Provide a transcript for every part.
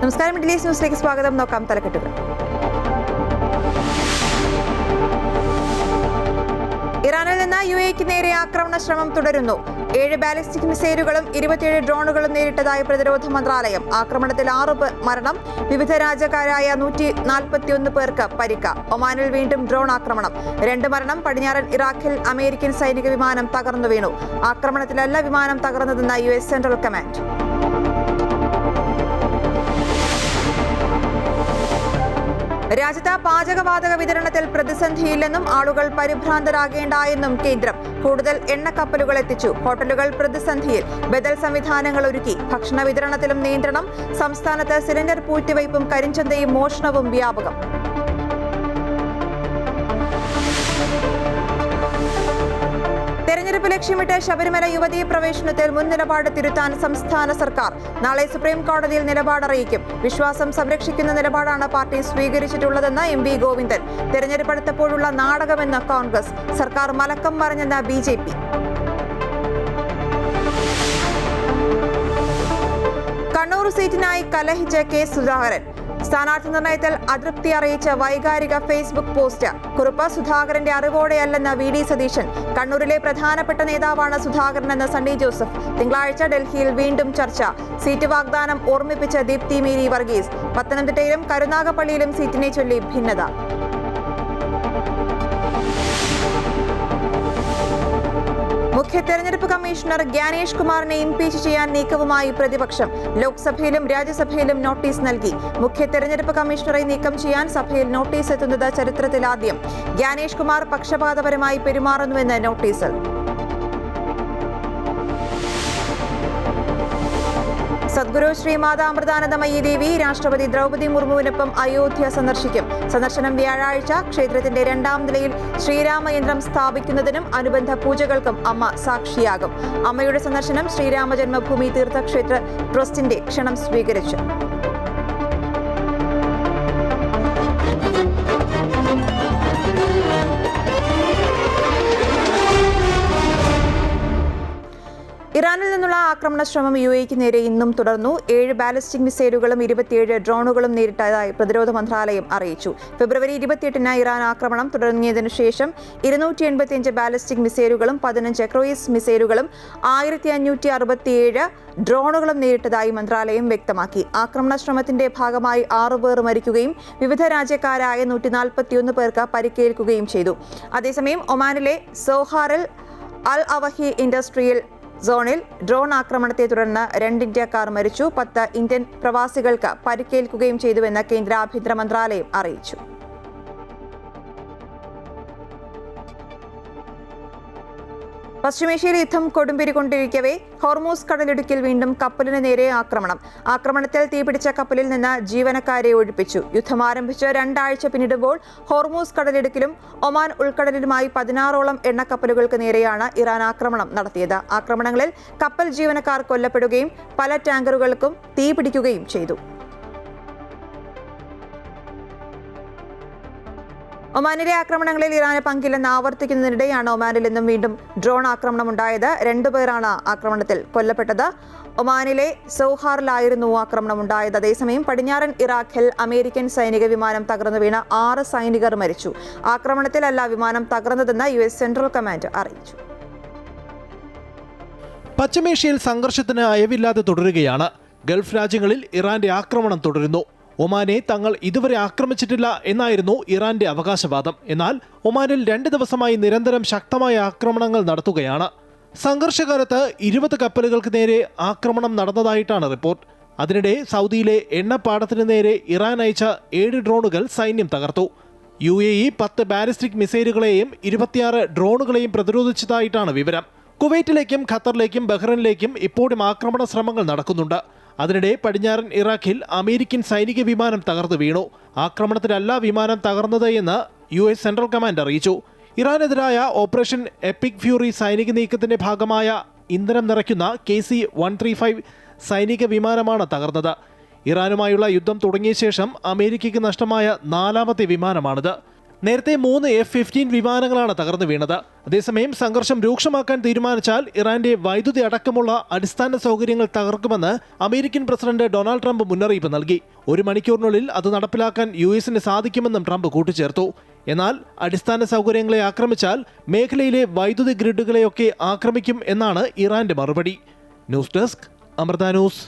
നമസ്കാരം, middle east ന്യൂസിലേക്ക് സ്വാഗതം. നോക്കാം തലക്കെട്ടുകൾ. ഇറാനിൽ നിന്ന് UAEക്ക് നേരെ ആക്രമണ ശ്രമം തുടരുന്നു. 7 ബാലിസ്റ്റിക് മിസൈലുകളും 27 ഡ്രോണുകളും നേരിട്ടതായി പ്രതിരോധ മന്ത്രാലയം. ആക്രമണത്തിൽ 6 മരണം, വിവിധ രാജ്യക്കാരായ 141 പേർക്ക് പരിക്ക്. ഒമാനിൽ വീണ്ടും ഡ്രോൺ ആക്രമണം, 2 മരണം. പടിഞ്ഞാറൻ ഇറാഖിൽ അമേരിക്കൻ സൈനിക വിമാനം തകർന്നു വീണു. ആക്രമണത്തിലല്ല വിമാനം തകർന്നതെന്ന് US സെൻട്രൽ കമാൻഡ്. രാജ്യത്ത് പാചകവാതക വിതരണത്തിൽ പ്രതിസന്ധിയില്ലെന്നും ആളുകൾ പരിഭ്രാന്തരാകേണ്ട എന്നും കേന്ദ്രം. കൂടുതൽ എണ്ണക്കപ്പലുകൾ എത്തിച്ചു. ഹോട്ടലുകൾ പ്രതിസന്ധിയിൽ, ബദൽ സംവിധാനങ്ങൾ ഒരുക്കി. ഭക്ഷണ വിതരണത്തിലും നിയന്ത്രണം. സംസ്ഥാനത്ത് സിലിണ്ടർ പൂഴ്ത്തിവയ്പും കരിഞ്ചന്തയും മോഷണവും വ്യാപകം. തെരഞ്ഞെടുപ്പ് ലക്ഷ്യമിട്ട് ശബരിമല യുവതീ പ്രവേശനത്തിൽ മുൻ നിലപാട് തിരുത്താൻ സംസ്ഥാന സർക്കാർ. നാളെ സുപ്രീം കോടതിയിൽ നിലപാടറിയിക്കും. വിശ്വാസം സംരക്ഷിക്കുന്ന നിലപാടാണ് പാർട്ടി സ്വീകരിച്ചിട്ടുള്ളതെന്ന് MV ഗോവിന്ദൻ. തെരഞ്ഞെടുപ്പ് അടുത്തപ്പോഴുള്ള നാടകമെന്ന് കോൺഗ്രസ്. സർക്കാർ മലക്കം മറിഞ്ഞെന്ന് BJP. കണ്ണൂർ സീറ്റിനായി കലഹിച്ച് കെ സുധാകരൻ. സ്ഥാനാർത്ഥി നിർണയത്തിൽ അതൃപ്തി അറിയിച്ച വൈകാരിക ഫേസ്ബുക്ക് പോസ്റ്റ്. കുറിപ്പ് സുധാകരന്റെ അറിവോടെയല്ലെന്ന് VD സതീശൻ. കണ്ണൂരിലെ പ്രധാനപ്പെട്ട നേതാവാണ് സുധാകരനെന്ന് സണ്ണി ജോസഫ്. തിങ്കളാഴ്ച ഡൽഹിയിൽ വീണ്ടും ചർച്ച. സീറ്റ് വാഗ്ദാനം ഓർമ്മിപ്പിച്ച ദീപ്തി മേരി വർഗീസ്. പത്തനംതിട്ടയിലും കരുനാഗപ്പള്ളിയിലും സീറ്റിനെ ചൊല്ലി ഭിന്നത. മുഖ്യ തെരഞ്ഞെടുപ്പ് കമ്മീഷണർ ഗ്യാനേഷ് കുമാറിനെ ഇംപീച്ച് ചെയ്യാൻ നീക്കവുമായി പ്രതിപക്ഷം. ലോക്സഭയിലും രാജ്യസഭയിലും നോട്ടീസ് നൽകി. മുഖ്യ തെരഞ്ഞെടുപ്പ് കമ്മീഷണറെ നീക്കം ചെയ്യാൻ സഭയിൽ നോട്ടീസ് എത്തുന്നത് ചരിത്രത്തിലാദ്യം. ഗ്യാനേഷ് കുമാർ പക്ഷപാതപരമായി പെരുമാറുന്നുവെന്ന് നോട്ടീസിൽ. സദ്ഗുരു ശ്രീ മാതാമൃതാനന്ദമയി ദേവി രാഷ്ട്രപതി ദ്രൗപദി മുർമുവിനൊപ്പം അയോധ്യ സന്ദർശിക്കും. സന്ദർശനം വ്യാഴാഴ്ച. ക്ഷേത്രത്തിന്റെ 2ാം നിലയിൽ ശ്രീരാമയന്ത്രം സ്ഥാപിക്കുന്നതിനും അനുബന്ധ പൂജകൾക്കും അമ്മ സാക്ഷിയാകും. അമ്മയുടെ സന്ദർശനം ശ്രീരാമ ജന്മഭൂമി തീർത്ഥക്ഷേത്ര ട്രസ്റ്റിന്റെ ക്ഷണം സ്വീകരിച്ചു. ഇറാനിൽ നിന്നുള്ള ആക്രമണ ശ്രമം UAEക്ക് നേരെ ഇന്നും തുടർന്നു. 7 ബാലിസ്റ്റിക് മിസൈലുകളും 27 ഡ്രോണുകളും നേരിട്ടതായി പ്രതിരോധ മന്ത്രാലയം അറിയിച്ചു. ഫെബ്രുവരി 28-ന് ഇറാൻ ആക്രമണം തുടങ്ങിയതിനു ശേഷം 285 ബാലിസ്റ്റിക് മിസൈലുകളും 15 ക്രൂയിസ് മിസൈലുകളും 1567 ഡ്രോണുകളും നേരിട്ടതായി മന്ത്രാലയം വ്യക്തമാക്കി. ആക്രമണ ശ്രമത്തിന്റെ ഭാഗമായി 6 പേർ മരിക്കുകയും വിവിധ രാജ്യക്കാരായ 141 പേർക്ക് പരിക്കേൽക്കുകയും ചെയ്തു. അതേസമയം ഒമാനിലെ സോഹാറിൽ അൽ അവഹി ഇൻഡസ്ട്രിയൽ സോണിൽ ഡ്രോൺ ആക്രമണത്തെ തുടർന്ന് 2 ഇന്ത്യക്കാർ മരിച്ചു. 10 ഇന്ത്യൻ പ്രവാസികൾക്ക് പരിക്കേൽക്കുകയും ചെയ്തുവെന്ന് കേന്ദ്ര ആഭ്യന്തര മന്ത്രാലയം അറിയിച്ചു. പശ്ചിമേഷ്യയിൽ യുദ്ധം കൊടുമ്പിരിക്കൊണ്ടിരിക്കവേ ഹോർമൂസ് കടലിടുക്കിൽ വീണ്ടും കപ്പലിന് നേരെ ആക്രമണം. ആക്രമണത്തിൽ തീപിടിച്ച കപ്പലിൽ നിന്ന് ജീവനക്കാരെ ഒഴിപ്പിച്ചു. യുദ്ധം ആരംഭിച്ച് 2 ആഴ്ച പിന്നിടുമ്പോൾ ഹോർമൂസ് കടലിടുക്കിലും ഒമാൻ ഉൾക്കടലിലുമായി 16ഓളം എണ്ണക്കപ്പലുകൾക്ക് നേരെയാണ് ഇറാൻ ആക്രമണം നടത്തിയത്. ആക്രമണങ്ങളിൽ കപ്പൽ ജീവനക്കാർ കൊല്ലപ്പെടുകയും പല ടാങ്കറുകൾക്കും തീപിടിക്കുകയും ചെയ്തു. ഒമാനിലെ ആക്രമണങ്ങളിൽ ഇറാന് പങ്കില്ലെന്ന് ആവർത്തിക്കുന്നതിനിടെയാണ് ഒമാനിൽ നിന്നും വീണ്ടും ഡ്രോൺ ആക്രമണം ഉണ്ടായത്. 2 പേരാണ് ആക്രമണത്തിൽ കൊല്ലപ്പെട്ടത്. ഒമാനിലെ സൗഹാറിലായിരുന്നു ആക്രമണം ഉണ്ടായത്. അതേസമയം പടിഞ്ഞാറൻ ഇറാഖിൽ അമേരിക്കൻ സൈനിക വിമാനം തകർന്നു വീണ 6 സൈനികർ മരിച്ചു. ആക്രമണത്തിലല്ല വിമാനം തകർന്നതെന്ന് US സെൻട്രൽ കമാൻഡ് അറിയിച്ചു. പശ്ചിമേഷ്യയിൽ സംഘർഷത്തിന് അയവില്ലാതെ തുടരുകയാണ്. ഗൾഫ് രാജ്യങ്ങളിൽ ഇറാന്റെ ആക്രമണം തുടരുന്നു. ഒമാനെ തങ്ങൾ ഇതുവരെ ആക്രമിച്ചിട്ടില്ല എന്നായിരുന്നു ഇറാന്റെ അവകാശവാദം. എന്നാൽ ഒമാനിൽ 2 ദിവസമായി നിരന്തരം ശക്തമായ ആക്രമണങ്ങൾ നടത്തുകയാണ്. സംഘർഷകാലത്ത് 20 കപ്പലുകൾക്ക് നേരെ ആക്രമണം നടന്നതായിട്ടാണ് റിപ്പോർട്ട്. അതിനിടെ സൗദിയിലെ എണ്ണപ്പാടത്തിന് നേരെ ഇറാൻ അയച്ച 7 ഡ്രോണുകൾ സൈന്യം തകർത്തു. UAE 10 ബാലിസ്റ്റിക് മിസൈലുകളെയും 26 ഡ്രോണുകളെയും പ്രതിരോധിച്ചതായിട്ടാണ് വിവരം. കുവൈറ്റിലേക്കും ഖത്തറിലേക്കും ബഹ്റൈനിലേക്കും ഇപ്പോഴും ആക്രമണ ശ്രമങ്ങൾ നടക്കുന്നുണ്ട്. അതിനിടെ പടിഞ്ഞാറൻ ഇറാഖിൽ അമേരിക്കൻ സൈനിക വിമാനം തകർന്നു വീണു. ആക്രമണത്തിലല്ല വിമാനം തകർന്നത് എന്ന് US സെൻട്രൽ കമാൻഡ് അറിയിച്ചു. ഇറാനെതിരായ ഓപ്പറേഷൻ എപ്പിക് ഫ്യൂറി സൈനിക നീക്കത്തിന്റെ ഭാഗമായ ഇന്ധനം നിറയ്ക്കുന്ന KC-135 സൈനിക വിമാനമാണ് തകർന്നത്. ഇറാനുമായുള്ള യുദ്ധം തുടങ്ങിയ ശേഷം അമേരിക്കയ്ക്ക് നഷ്ടമായ 4ാമത്തെ വിമാനമാണിത്. നേരത്തെ 3 F-15 വിമാനങ്ങളാണ് തകർന്നു വീണത്. അതേസമയം സംഘർഷം രൂക്ഷമാക്കാൻ തീരുമാനിച്ചാൽ ഇറാന്റെ വൈദ്യുതി അടക്കമുള്ള അടിസ്ഥാന സൗകര്യങ്ങൾ തകർക്കുമെന്ന് അമേരിക്കൻ പ്രസിഡന്റ് ഡൊണാൾഡ് ട്രംപ് മുന്നറിയിപ്പ് നൽകി. 1 മണിക്കൂറിനുള്ളിൽ അത് നടപ്പിലാക്കാൻ യുഎസിന് സാധിക്കുമെന്നും ട്രംപ് കൂട്ടിച്ചേർത്തു. എന്നാൽ അടിസ്ഥാന സൗകര്യങ്ങളെ ആക്രമിച്ചാൽ മേഖലയിലെ വൈദ്യുതി ഗ്രിഡുകളെയൊക്കെ ആക്രമിക്കും എന്നാണ് ഇറാന്റെ മറുപടി. News desk Amrita news.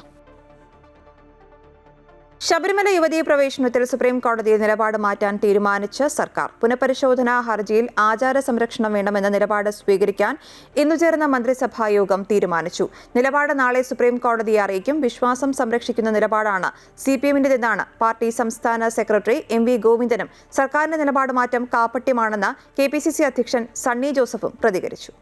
Sabarimala യുവതീ പ്രവേശനത്തിൽ സുപ്രീം കോടതിയിൽ നിലപാട് മാറ്റാൻ തീരുമാനിച്ച സർക്കാർ പുനഃപരിശോധനാ ഹർജിയിൽ ആചാര സംരക്ഷണം വേണമെന്ന നിലപാട് സ്വീകരിക്കാൻ ഇന്നു ചേർന്ന മന്ത്രിസഭാ യോഗം തീരുമാനിച്ചു. നിലപാട് നാളെ സുപ്രീം കോടതിയെ അറിയിക്കും. വിശ്വാസം സംരക്ഷിക്കുന്ന നിലപാടാണ് CPM-ന്റേതെന്നാണ് പാർട്ടി സംസ്ഥാന സെക്രട്ടറി MV ഗോവിന്ദനും സർക്കാരിന്റെ നിലപാട് മാറ്റം കാപട്യമാണെന്ന് KPCC അധ്യക്ഷൻ സണ്ണി ജോസഫും പ്രതികരിച്ചു.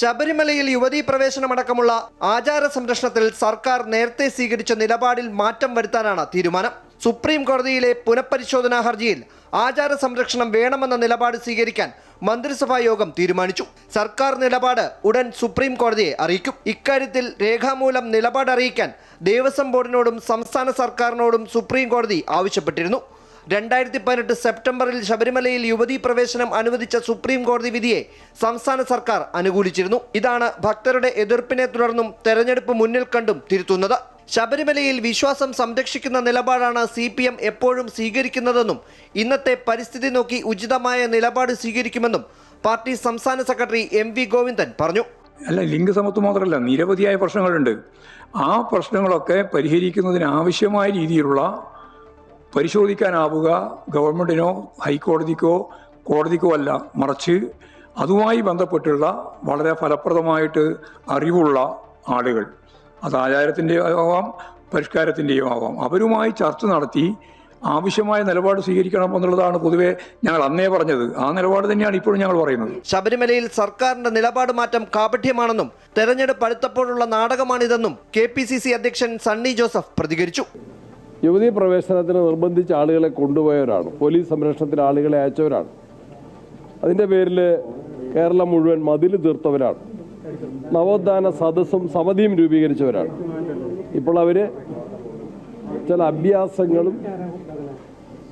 ശബരിമലയിൽ യുവതീ പ്രവേശനമടക്കമുള്ള ആചാര സംരക്ഷണത്തിൽ സർക്കാർ നേരത്തെ സ്വീകരിച്ച നിലപാടിൽ മാറ്റം വരുത്താനാണ് തീരുമാനം. സുപ്രീം കോടതിയിലെ പുനഃപരിശോധനാ ഹർജിയിൽ ആചാര സംരക്ഷണം വേണമെന്ന നിലപാട് സ്വീകരിക്കാൻ മന്ത്രിസഭാ യോഗം തീരുമാനിച്ചു. സർക്കാർ നിലപാട് ഉടൻ സുപ്രീം കോടതിയെ അറിയിക്കും. ഇക്കാര്യത്തിൽ രേഖാമൂലം നിലപാട് അറിയിക്കാൻ ദേവസ്വം ബോർഡിനോടും സംസ്ഥാന സർക്കാരിനോടും സുപ്രീം കോടതി ആവശ്യപ്പെട്ടിരുന്നു. 2018 സെപ്റ്റംബറിൽ ശബരിമലയിൽ യുവതീ പ്രവേശനം അനുവദിച്ച സുപ്രീം കോടതി വിധിയെ സംസ്ഥാന സർക്കാർ അനുകൂലിച്ചിരുന്നു. ഇതാണ് ഭക്തരുടെ എതിർപ്പിനെ തുടർന്നും തെരഞ്ഞെടുപ്പ് മുന്നിൽ കണ്ടും തിരുത്തുന്നത്. ശബരിമലയിൽ വിശ്വാസം സംരക്ഷിക്കുന്ന നിലപാടാണ് CPM എപ്പോഴും സ്വീകരിക്കുന്നതെന്നും ഇന്നത്തെ പരിസ്ഥിതി നോക്കി ഉചിതമായ നിലപാട് സ്വീകരിക്കുമെന്നും പാർട്ടി സംസ്ഥാന സെക്രട്ടറി MV ഗോവിന്ദൻ പറഞ്ഞു. അല്ല, ലിംഗസമത്വം മാത്രമല്ല, നിരവധിയായ പ്രശ്നങ്ങളുണ്ട്. ആ പ്രശ്നങ്ങളൊക്കെ പരിഹരിക്കുന്നതിന് ആവശ്യമായ രീതിയിലുള്ള പരിശോധിക്കാനാവുക ഗവൺമെൻറ്റിനോ ഹൈക്കോടതിക്കോ കോടതിക്കോ അല്ല, മറിച്ച് അതുമായി ബന്ധപ്പെട്ടുള്ള വളരെ ഫലപ്രദമായിട്ട് അറിവുള്ള ആളുകൾ, അത് ആചാരത്തിൻ്റെയോ ആവാം പരിഷ്കാരത്തിൻ്റെയോ ആവാം, അവരുമായി ചർച്ച നടത്തി ആവശ്യമായ നിലപാട് സ്വീകരിക്കണം എന്നുള്ളതാണ് പൊതുവെ ഞങ്ങൾ അന്നേ പറഞ്ഞത്. ആ നിലപാട് തന്നെയാണ് ഇപ്പോഴും ഞങ്ങൾ പറയുന്നത്. ശബരിമലയിൽ സർക്കാരിന്റെ നിലപാട് മാറ്റം കാപട്യമാണെന്നും തെരഞ്ഞെടുപ്പ് അടുത്തപ്പോഴുള്ള നാടകമാണിതെന്നും KPCC അധ്യക്ഷൻ സണ്ണി ജോസഫ് പ്രതികരിച്ചു. യുവതീ പ്രവേശനത്തിന് നിർബന്ധിച്ച ആളുകളെ കൊണ്ടുപോയവരാണ്, പോലീസ് സംരക്ഷണത്തിന് ആളുകളെ അയച്ചവരാണ്. അതിൻ്റെ പേരിൽ കേരളം മുഴുവൻ മതിൽ തീർത്തവരാണ്. നവോത്ഥാന സദസ്സും സമിതിയും രൂപീകരിച്ചവരാണ്. ഇപ്പോൾ അവർ ചില അഭ്യാസങ്ങളും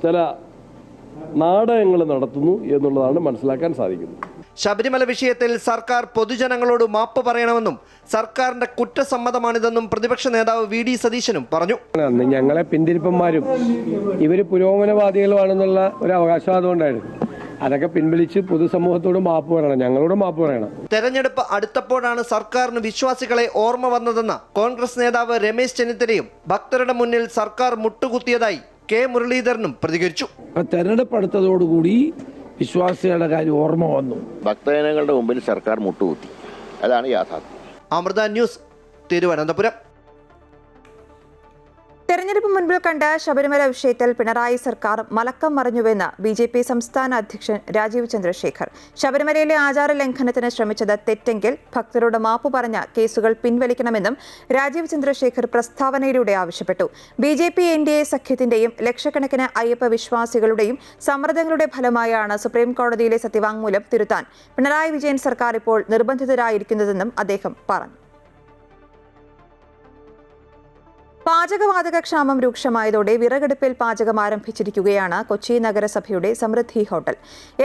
ചില നാടകങ്ങളും നടത്തുന്നു എന്നുള്ളതാണ് മനസ്സിലാക്കാൻ സാധിക്കുന്നത്. ശബരിമല വിഷയത്തിൽ സർക്കാർ പൊതുജനങ്ങളോട് മാപ്പ് പറയണമെന്നും സർക്കാരിന്റെ കുറ്റസമ്മതമാണിതെന്നും പ്രതിപക്ഷ നേതാവ് VD സതീശനും പറഞ്ഞു. ഞങ്ങളെ പിന്തിരിപ്പന്മാരും ഇവർ പുരോഗമനവാദികളുമാണെന്നുള്ള ഒരു അവകാശവാദം ഉണ്ടായിരുന്നു. അതൊക്കെ പിൻവലിച്ച് പൊതുസമൂഹത്തോട് മാപ്പ് പറയണം, ഞങ്ങളോട് മാപ്പ് പറയണം. തെരഞ്ഞെടുപ്പ് അടുത്തപ്പോഴാണ് സർക്കാരിന് വിശ്വാസികളെ ഓർമ്മ വന്നതെന്ന കോൺഗ്രസ് നേതാവ് രമേശ് ചെന്നിത്തലയും ഭക്തരുടെ മുന്നിൽ സർക്കാർ മുട്ടുകുത്തിയതായി K മുരളീധരനും പ്രതികരിച്ചു. തെരഞ്ഞെടുപ്പ് അടുത്തതോടുകൂടി വിശ്വാസികളുടെ കാര്യം ഓർമ്മ വന്നു. ഭക്തജനങ്ങളുടെ മുമ്പിൽ സർക്കാർ മുട്ടുകുത്തി, അതാണ് യാഥാർത്ഥ്യം. അമൃത ന്യൂസ്, തിരുവനന്തപുരം. തെരഞ്ഞെടുപ്പ് മുൻപിൽ കണ്ട ശബരിമല വിഷയത്തിൽ പിണറായി സർക്കാർ മലക്കം മറിഞ്ഞുവെന്ന് BJP സംസ്ഥാന അധ്യക്ഷൻ രാജീവ് ചന്ദ്രശേഖർ. ശബരിമലയിലെ ആചാര ലംഘനത്തിന് ശ്രമിച്ചത് തെറ്റെങ്കിൽ ഭക്തരോട് മാപ്പ് പറഞ്ഞ കേസുകൾ പിൻവലിക്കണമെന്നും രാജീവ് ചന്ദ്രശേഖർ പ്രസ്താവനയിലൂടെ ആവശ്യപ്പെട്ടു. BJP NDA സഖ്യത്തിന്റെയും ലക്ഷക്കണക്കിന് അയ്യപ്പ വിശ്വാസികളുടെയും സമ്മർദ്ദങ്ങളുടെ ഫലമായാണ് സുപ്രീം കോടതിയിലെ സത്യവാങ്മൂലം തിരുത്താൻ പിണറായി വിജയൻ സർക്കാർ ഇപ്പോൾ നിർബന്ധിതരായിരിക്കുന്നതെന്നും അദ്ദേഹം പറഞ്ഞു. പാചകവാതക ക്ഷാമം രൂക്ഷമായതോടെ വിറകടുപ്പിൽ പാചകം ആരംഭിച്ചിരിക്കുകയാണ് കൊച്ചി നഗരസഭയുടെ സമൃദ്ധി ഹോട്ടൽ.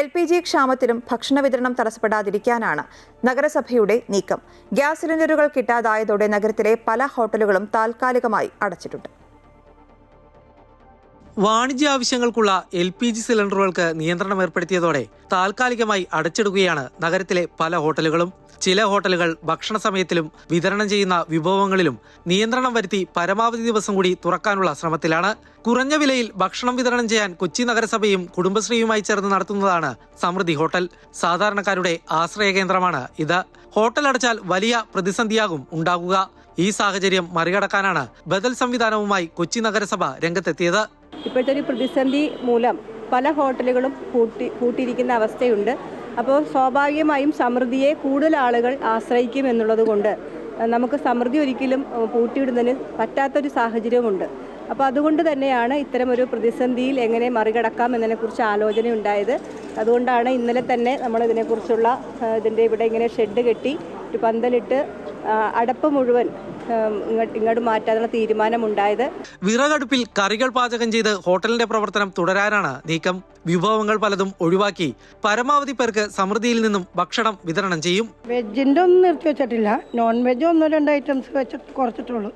LPG ക്ഷാമത്തിലും ഭക്ഷണ വിതരണം തടസ്സപ്പെടാതിരിക്കാനാണ് നഗരസഭയുടെ നീക്കം. ഗ്യാസ് സിലിണ്ടറുകൾ കിട്ടാതായതോടെ നഗരത്തിലെ പല ഹോട്ടലുകളും താൽക്കാലികമായി അടച്ചിട്ടുണ്ട്. വാണിജ്യ ആവശ്യങ്ങൾക്കുള്ള LPG സിലിണ്ടറുകൾക്ക് നിയന്ത്രണം ഏർപ്പെടുത്തിയതോടെ താൽക്കാലികമായി അടച്ചിടുകയാണ് നഗരത്തിലെ പല ഹോട്ടലുകളും. ചില ഹോട്ടലുകൾ ഭക്ഷണ സമയത്തിലും വിതരണം ചെയ്യുന്ന വിഭവങ്ങളിലും നിയന്ത്രണം വരുത്തി പരമാവധി ദിവസം കൂടി തുറക്കാനുള്ള ശ്രമത്തിലാണ്. കുറഞ്ഞ വിലയിൽ ഭക്ഷണം വിതരണം ചെയ്യാൻ കൊച്ചി നഗരസഭയും കുടുംബശ്രീയുമായി ചേർന്ന് നടത്തുന്നതാണ് സമൃദ്ധി ഹോട്ടൽ. സാധാരണക്കാരുടെ ആശ്രയ കേന്ദ്രമാണ് ഇത്. ഹോട്ടൽ അടച്ചാൽ വലിയ പ്രതിസന്ധിയാകും ഉണ്ടാകുക. ഈ സാഹചര്യം മറികടക്കാനാണ് ബദൽ സംവിധാനവുമായി കൊച്ചി നഗരസഭ രംഗത്തെത്തിയത്. ഇപ്പോഴത്തെ ഒരു പ്രതിസന്ധി മൂലം പല ഹോട്ടലുകളും പൂട്ടിയിരിക്കുന്ന അവസ്ഥയുണ്ട്. അപ്പോൾ സ്വാഭാവികമായും സമൃദ്ധിയെ കൂടുതൽ ആളുകൾ ആശ്രയിക്കും എന്നുള്ളത് കൊണ്ട് നമുക്ക് സമൃദ്ധി ഒരിക്കലും പൂട്ടിയിടുന്നതിന് പറ്റാത്തൊരു സാഹചര്യമുണ്ട്. അപ്പോൾ അതുകൊണ്ട് തന്നെയാണ് ഇത്തരമൊരു പ്രതിസന്ധിയിൽ എങ്ങനെ മറികടക്കാം എന്നതിനെക്കുറിച്ച് ആലോചന ഉണ്ടായത്. അതുകൊണ്ടാണ് ഇന്നലെ തന്നെ നമ്മൾ ഇതിനെക്കുറിച്ചുള്ള ഇതിൻ്റെ ഇവിടെ ഇങ്ങനെ ഷെഡ് കെട്ടി ഒരു പന്തലിട്ട് അടപ്പ് മുഴുവൻ ഇങ്ങോട്ട് മാറ്റാനുള്ള തീരുമാനമുണ്ടായത്. വിറകടുപ്പിൽ കറികൾ പാചകം ചെയ്ത് ഹോട്ടലിന്റെ പ്രവർത്തനം തുടരാനാണ് നീക്കം. വിഭവങ്ങൾ പലതും ഒഴിവാക്കി പരമാവധി പേർക്ക് സമൃദ്ധിയിൽ നിന്നും ഭക്ഷണം വിതരണം ചെയ്യും. വെജിന്റെ ഒന്നും നിർത്തി വെച്ചിട്ടില്ല, നോൺ വെജ് 1-2 ഐറ്റംസ് വെച്ച് കുറച്ചിട്ടുള്ളൂ.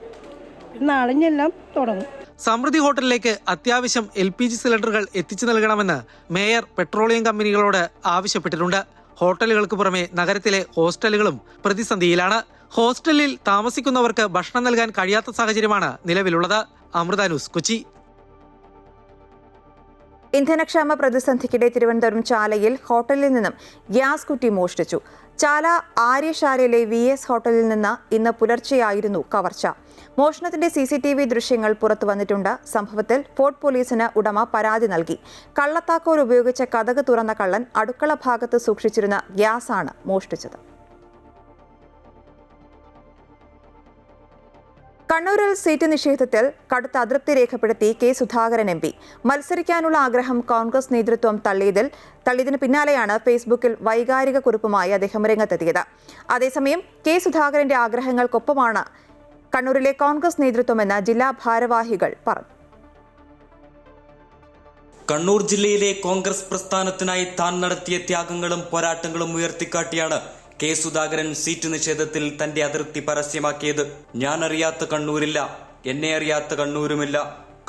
നാളെല്ലാം തുടങ്ങും. സമൃദ്ധി ഹോട്ടലിലേക്ക് അത്യാവശ്യം LPG സിലിണ്ടറുകൾ എത്തിച്ചു നൽകണമെന്ന് മേയർ പെട്രോളിയം കമ്പനികളോട് ആവശ്യപ്പെട്ടിട്ടുണ്ട്. ഹോട്ടലുകൾക്ക് പുറമെ നഗരത്തിലെ ഹോസ്റ്റലുകളും പ്രതിസന്ധിയിലാണ്. ഹോസ്റ്റലിൽ താമസിക്കുന്നവർക്ക് ഭക്ഷണം നൽകാൻ കഴിയാത്ത സാഹചര്യമാണ് നിലവിലുള്ളത്. അമൃത ന്യൂസ്, കൊച്ചി. ഇന്ധനക്ഷാമ പ്രതിസന്ധിക്കിടെ തിരുവനന്തപുരം ചാലയിൽ ഹോട്ടലിൽ നിന്നും ഗ്യാസ് കുറ്റി മോഷ്ടിച്ചു. ചാല ആര്യശാലയിലെ VS ഹോട്ടലിൽ നിന്ന് ഇന്ന് പുലർച്ചെയായിരുന്നു കവർച്ച. മോഷണത്തിന്റെ CCTV ദൃശ്യങ്ങൾ പുറത്തു വന്നിട്ടുണ്ട്. സംഭവത്തിൽ ഫോർട്ട് പോലീസിന് ഉടമ പരാതി നൽകി. കള്ളത്താക്കോൽ ഉപയോഗിച്ച കതക് തുറന്ന കള്ളൻ അടുക്കള ഭാഗത്ത് സൂക്ഷിച്ചിരുന്ന ഗ്യാസാണ് മോഷ്ടിച്ചത്. കണ്ണൂരിൽ സീറ്റ് നിഷേധത്തിൽ കടുത്ത അതൃപ്തി രേഖപ്പെടുത്തി കെ സുധാകരൻ MP. മത്സരിക്കാനുള്ള ആഗ്രഹം കോൺഗ്രസ് നേതൃത്വം തള്ളിയതിന് പിന്നാലെയാണ് ഫേസ്ബുക്കിൽ വൈകാരിക കുറിപ്പുമായി അദ്ദേഹം രംഗത്തെത്തിയത്. അതേസമയം കെ സുധാകരന്റെ ആഗ്രഹങ്ങൾക്കൊപ്പമാണ് കണ്ണൂരിലെ കോൺഗ്രസ് നേതൃത്വമെന്ന് ജില്ലാ ഭാരവാഹികൾ പറഞ്ഞു. കണ്ണൂർ ജില്ലയിലെ കോൺഗ്രസ് പ്രസ്ഥാനത്തിനായി താൻ നടത്തിയ ത്യാഗങ്ങളും പോരാട്ടങ്ങളും ഉയർത്തിക്കാട്ടിയാണ് കെ സുധാകരൻ സീറ്റ് നിഷേധത്തിൽ തന്റെ അതൃപ്തി പരസ്യമാക്കിയത്. ഞാൻ അറിയാത്ത കണ്ണൂരില്ല, എന്നെ അറിയാത്ത കണ്ണൂരുമില്ല,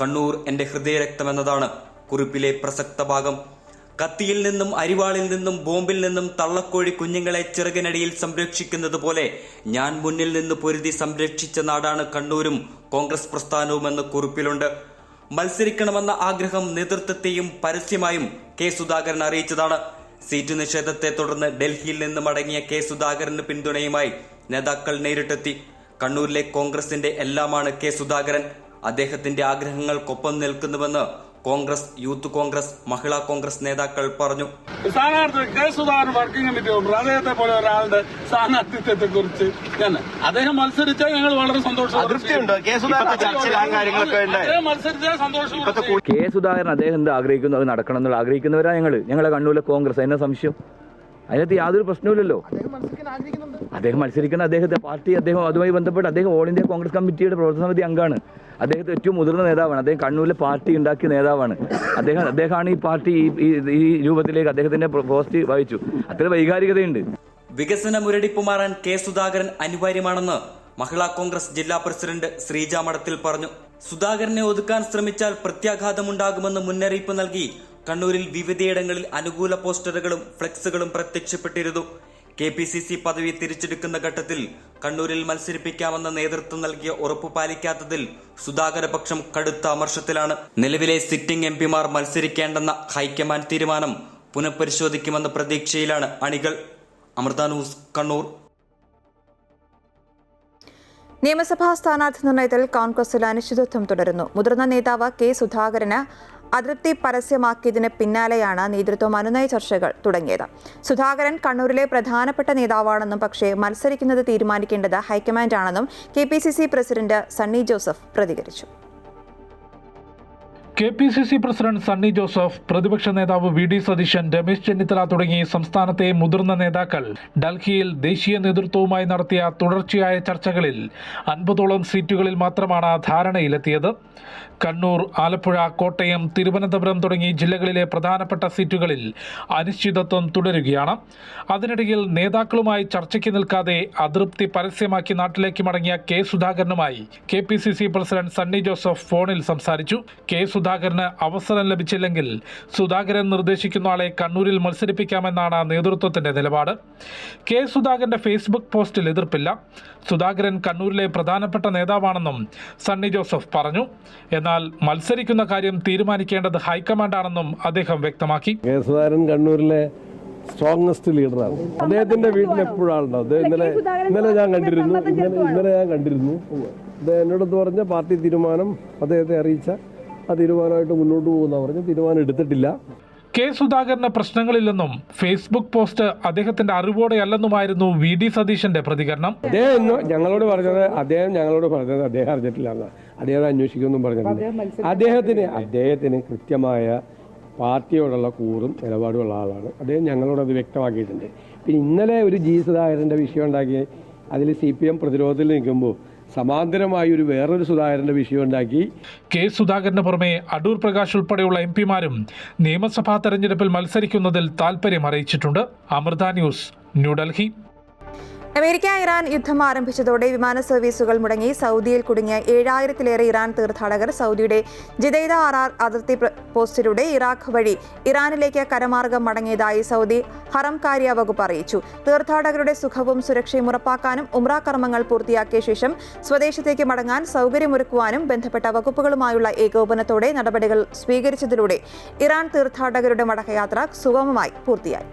കണ്ണൂർ എന്റെ ഹൃദയരക്തമെന്നതാണ് കുറിപ്പിലെ പ്രസക്ത ഭാഗം. കത്തിയിൽ നിന്നും അരിവാളിൽ നിന്നും ബോംബിൽ നിന്നും തള്ളക്കോഴി കുഞ്ഞുങ്ങളെ ചിറകിനടിയിൽ സംരക്ഷിക്കുന്നത് പോലെ ഞാൻ മുന്നിൽ നിന്ന് പൊരുതി സംരക്ഷിച്ച നാടാണ് കണ്ണൂരും കോൺഗ്രസ് പ്രസ്ഥാനവുമെന്ന് കുറിപ്പിലുണ്ട്. മത്സരിക്കണമെന്ന ആഗ്രഹം നേതൃത്വത്തെയും പരസ്യമായും കെ സുധാകരൻ അറിയിച്ചതാണ്. സീറ്റ് നിഷേധത്തെ തുടർന്ന് ഡൽഹിയിൽ നിന്ന് മടങ്ങിയ കെ സുധാകരന് പിന്തുണയുമായി നേതാക്കൾ നേരിട്ടെത്തി. കണ്ണൂരിലെ കോൺഗ്രസിന്റെ എല്ലാമാണ് കെ സുധാകരൻ. അദ്ദേഹത്തിന്റെ ആഗ്രഹങ്ങൾക്കൊപ്പം നിൽക്കുന്നുവെന്ന് കോൺഗ്രസ്, യൂത്ത് കോൺഗ്രസ്, മഹിളാ കോൺഗ്രസ് നേതാക്കൾ പറഞ്ഞു. സ്ഥാനാർത്ഥി K Sudhakaran working committee member, അദ്ദേഹത്തെ പോലെ ഒരാളുടെ സ്ഥാനാർത്ഥിത്വത്തെ കുറിച്ച് അദ്ദേഹം മത്സരിച്ചാൽ ഞങ്ങൾ വളരെ സന്തോഷം. കെ സുധാകരൻ അദ്ദേഹം എന്ത് ആഗ്രഹിക്കുന്നു അത് നടക്കണം എന്നുള്ള ആഗ്രഹിക്കുന്നവരാ ഞങ്ങളെ കണ്ണൂരിലെ കോൺഗ്രസ്. അതിന്റെ സംശയം അതിനകത്ത് യാതൊരു പ്രശ്നവുമില്ലല്ലോ. അദ്ദേഹം മത്സരിക്കുന്ന അദ്ദേഹത്തെ പാർട്ടി, അദ്ദേഹം അതുമായി ബന്ധപ്പെട്ട് അദ്ദേഹം ഓൾ ഇന്ത്യ കോൺഗ്രസ് കമ്മിറ്റിയുടെ പ്രവർത്തന സമിതി അംഗമാണ്. അദ്ദേഹത്തെ ഏറ്റവും മുതിർന്ന നേതാവാണ്. അദ്ദേഹം കണ്ണൂരിലെ പാർട്ടി ഉണ്ടാക്കിയ നേതാവാണ്. അദ്ദേഹമാണ് ഈ പാർട്ടി ഈ രൂപത്തിലേക്ക് അദ്ദേഹത്തിന്റെ പോസ്റ്റ് വഹിച്ചു. അത്ര വൈകാരികതയുണ്ട്. വികസന മുരടിപ്പ് മാറാൻ കെ സുധാകരൻ അനിവാര്യമാണെന്ന് മഹിളാ കോൺഗ്രസ് ജില്ലാ പ്രസിഡന്റ് ശ്രീജ മഠത്തിൽ പറഞ്ഞു. സുധാകരനെ ഒതുക്കാൻ ശ്രമിച്ചാൽ പ്രത്യാഘാതമുണ്ടാകുമെന്ന് മുന്നറിയിപ്പ് നൽകി കണ്ണൂരിൽ വിവിധയിടങ്ങളിൽ അനുകൂല പോസ്റ്ററുകളും ഫ്ലെക്സുകളും പ്രത്യക്ഷപ്പെട്ടിരുന്നു. KPCC പദവി തിരിച്ചെടുക്കുന്ന ഘട്ടത്തിൽ കണ്ണൂരിൽ മത്സരിപ്പിക്കാമെന്ന നേതൃത്വം നൽകിയ ഉറപ്പ് പാലിക്കാത്തതിൽ സുധാകരപക്ഷം കടുത്ത അമർഷത്തിലാണ്. നിലവിലെ സിറ്റിംഗ് MPമാർ മത്സരിക്കേണ്ടെന്ന ഹൈക്കമാൻഡ് തീരുമാനം പുനഃപരിശോധിക്കുമെന്ന പ്രതീക്ഷയിലാണ് അണികൾ. അമൃത ന്യൂസ്, കണ്ണൂർ. നിയമസഭാ സ്ഥാനാർത്ഥി നിർണയത്തിൽ കോൺഗ്രസിൽ അനിശ്ചിതത്വം തുടരുന്നു. മുതിർന്ന നേതാവ് കെ സുധാകരന് അതൃപ്തി പരസ്യമാക്കിയതിന് പിന്നാലെയാണ് നേതൃത്വം അനുനയ ചർച്ചകൾ തുടങ്ങിയത്. സുധാകരൻ കണ്ണൂരിലെ പ്രധാനപ്പെട്ട നേതാവാണെന്നും പക്ഷേ മത്സരിക്കുന്നത് തീരുമാനിക്കേണ്ടത് ഹൈക്കമാൻഡാണെന്നും KPCC പ്രസിഡന്റ് സണ്ണി ജോസഫ് പ്രതികരിച്ചു. KPCC പ്രസിഡന്റ് സണ്ണി ജോസഫ്, പ്രതിപക്ഷ നേതാവ് VD സതീശൻ, രമേശ് ചെന്നിത്തല തുടങ്ങി സംസ്ഥാനത്തെ മുതിർന്ന നേതാക്കൾ ഡൽഹിയിൽ ദേശീയ നേതൃത്വവുമായി നടത്തിയ തുടർച്ചയായ ചർച്ചകളിൽ 50ഓളം സീറ്റുകളിൽ മാത്രമാണ് ധാരണയിലെത്തിയത്. കണ്ണൂർ, ആലപ്പുഴ, കോട്ടയം, തിരുവനന്തപുരം തുടങ്ങി ജില്ലകളിലെ പ്രധാനപ്പെട്ട സീറ്റുകളിൽ അനിശ്ചിതത്വം തുടരുകയാണ്. അതിനിടയിൽ നേതാക്കളുമായി ചർച്ചയ്ക്ക് നിൽക്കാതെ അതൃപ്തി പരസ്യമാക്കി നാട്ടിലേക്ക് മടങ്ങിയ കെ സുധാകരനുമായി KPCC പ്രസിഡന്റ് സണ്ണി ജോസഫ് ഫോണിൽ സംസാരിച്ചു. കെ സുധാകരന് അവസരം ലഭിച്ചില്ലെങ്കിൽ സുധാകരൻ നിർദ്ദേശിക്കുന്ന ആളെ കണ്ണൂരിൽ മത്സരിപ്പിക്കാമെന്നാണ് നേതൃത്വത്തിന്റെ നിലപാട്. കെ സുധാകരന്റെ ഫേസ്ബുക്ക് പോസ്റ്റിൽ എതിർപ്പില്ല. സുധാകരൻ കണ്ണൂരിലെ പ്രധാനപ്പെട്ട നേതാവാണെന്നും സണ്ണി ജോസഫ് പറഞ്ഞു. എന്നാൽ മത്സരിക്കുന്ന കാര്യം തീരുമാനിക്കേണ്ടത് ഹൈക്കമാൻഡാണെന്നും അദ്ദേഹം വ്യക്തമാക്കി. കെ സുധാകരൻ കണ്ണൂരിലെ സ്ട്രോങ്ങസ്റ്റ് ലീഡറാണ്. അദ്ദേഹത്തിന്റെ വീട്ടിൽ എപ്പോഴാണുണ്ടാവും. ഇന്നലെ ഞാൻ കണ്ടിരുന്നു. അദ്ദേഹം എന്നോടത്ത് പറഞ്ഞ പാർട്ടി തീരുമാനം അദ്ദേഹത്തെ അറിയിച്ച ആ തീരുമാനമായിട്ട് മുന്നോട്ട് പോകുന്ന പറഞ്ഞ് തീരുമാനം എടുത്തിട്ടില്ല. കെ സുധാകരന് പ്രശ്നങ്ങളില്ലെന്നും ഫേസ്ബുക്ക് പോസ്റ്റ് അദ്ദേഹത്തിന്റെ അറിവോടെയല്ലെന്നുമായിരുന്നു VD സതീശന്റെ പ്രതികരണം. അദ്ദേഹം ഞങ്ങളോട് പറഞ്ഞത് അദ്ദേഹം അറിഞ്ഞിട്ടില്ല, അദ്ദേഹം അന്വേഷിക്കുമെന്നും പറഞ്ഞിട്ടുണ്ട്. അദ്ദേഹത്തിന് കൃത്യമായ പാർട്ടിയോടുള്ള കൂറും നിലപാടുമുള്ള ആളാണ്. അദ്ദേഹം ഞങ്ങളോട് അത് വ്യക്തമാക്കിയിട്ടുണ്ട്. പിന്നെ ഇന്നലെ ഒരു G സുധാകരന്റെ വിഷയം ഉണ്ടാക്കി അതിൽ CPM പ്രതിരോധത്തിൽ നിൽക്കുമ്പോൾ സമാന്തരമായി വേറൊരു സുധാകരൻ്റെ വിഷയം ഉണ്ടാക്കി. കെ സുധാകരന് പുറമെ അടൂർ പ്രകാശ് ഉൾപ്പെടെയുള്ള എംപിമാരും നിയമസഭാ തെരഞ്ഞെടുപ്പിൽ മത്സരിക്കുന്നതിൽ താൽപര്യം അറിയിച്ചിട്ടുണ്ട്. Amrita news, New Delhi. America Iran യുദ്ധം ആരംഭിച്ചതോടെ വിമാന സർവീസുകൾ മുടങ്ങി സൗദിയിൽ കുടുങ്ങിയ 7000-ലേറെ ഇറാൻ തീർത്ഥാടകർ സൗദിയുടെ ജിദൈദ അറാർ അതിർത്തി പോസ്റ്റിലൂടെ ഇറാഖ് വഴി ഇറാനിലേക്ക് കരമാർഗം മടങ്ങിയതായി സൗദി ഹറംകാര്യ വകുപ്പ് അറിയിച്ചു. തീർത്ഥാടകരുടെ സുഖവും സുരക്ഷയും ഉറപ്പാക്കാനും ഉംറ കർമ്മങ്ങൾ പൂർത്തിയാക്കിയ ശേഷം സ്വദേശത്തേക്ക് മടങ്ങാൻ സൗകര്യമൊരുക്കുവാനും ബന്ധപ്പെട്ട വകുപ്പുകളുമായുള്ള ഏകോപനത്തോടെ നടപടികൾ സ്വീകരിച്ചതിലൂടെ ഇറാൻ തീർത്ഥാടകരുടെ മടക്കയാത്ര സുഗമമായി പൂർത്തിയായി.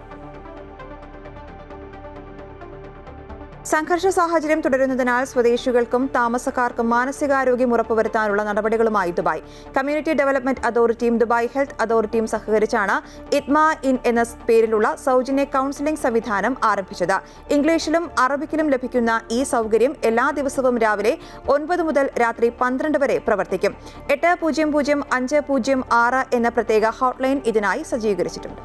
സംഘർഷ സാഹചര്യം തുടരുന്നതിനാൽ സ്വദേശികൾക്കും താമസക്കാർക്കും മാനസികാരോഗ്യം ഉറപ്പുവരുത്താനുള്ള നടപടികളുമായി ദുബായ് കമ്മ്യൂണിറ്റി ഡെവലപ്മെന്റ് അതോറിറ്റിയും ദുബായ് ഹെൽത്ത് അതോറിറ്റിയും സഹകരിച്ചാണ് ഇത്മ ഇൻ എന്ന പേരിലുള്ള സൗജന്യ കൗൺസിലിംഗ് സംവിധാനം ആരംഭിച്ചത്. ഇംഗ്ലീഷിലും അറബിക്കിലും ലഭിക്കുന്ന ഈ സൗകര്യം എല്ലാ ദിവസവും രാവിലെ 9 മുതൽ രാത്രി 12 വരെ പ്രവർത്തിക്കും. 800506 എന്ന പ്രത്യേക ഹോട്ട്ലൈൻ ഇതിനായി സജ്ജീകരിച്ചിട്ടുണ്ട്.